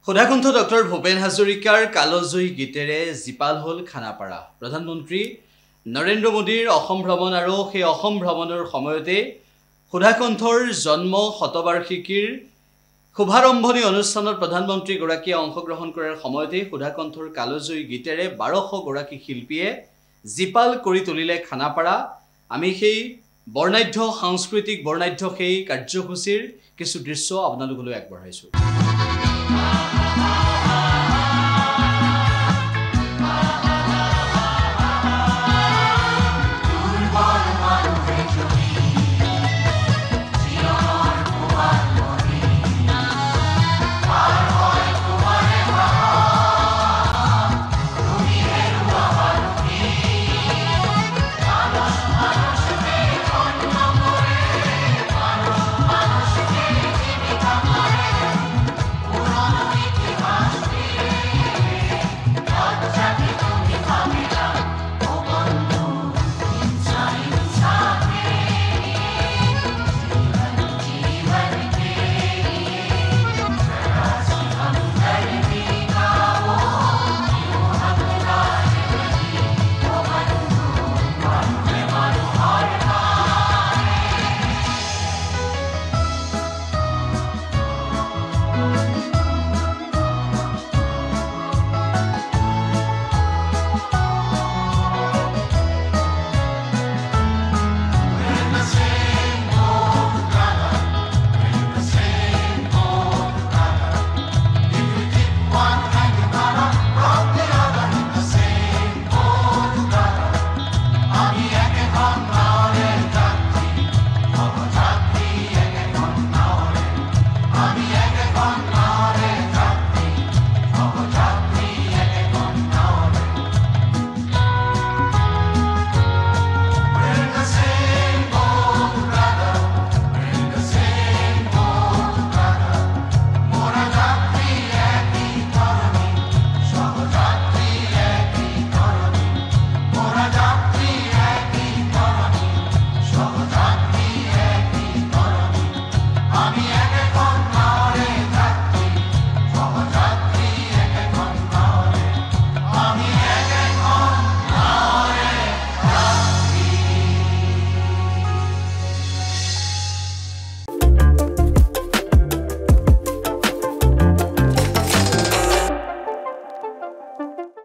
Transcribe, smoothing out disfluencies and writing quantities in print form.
Sudhakantha doctor Bhupen হাজৰিকাৰ কালজয়ী গীতেৰে জীপাল হল খানাপাৰা। প্ৰধানমন্ত্ৰী নৰেন্দ্ৰ মোদীৰ অসম ভ্ৰমণ আৰু সেই অসম ভ্ৰমণৰ সময়তে সুধাকণ্ঠৰ জন্ম শতবাৰ্ষিকীৰ শুভাৰম্ভণী অনুষ্ঠানত প্ৰধানমন্ত্ৰী গৰাকীয়ে অংশগ্ৰহণ কৰাৰ সময়তে সুধাকণ্ঠৰ কালজয়ী গীতেৰে 1200 গৰাকী শিল্পীয়ে জীপাল কৰি তুলিলে খানাপাৰা। আমি সেই বৰ্ণাঢ্য সাংস্কৃতিক বৰ্ণাঢ্য সেই কাৰ্যসূচীৰ কিছু দৃশ্য আপোনালোকলৈ আগবঢ়াইছো।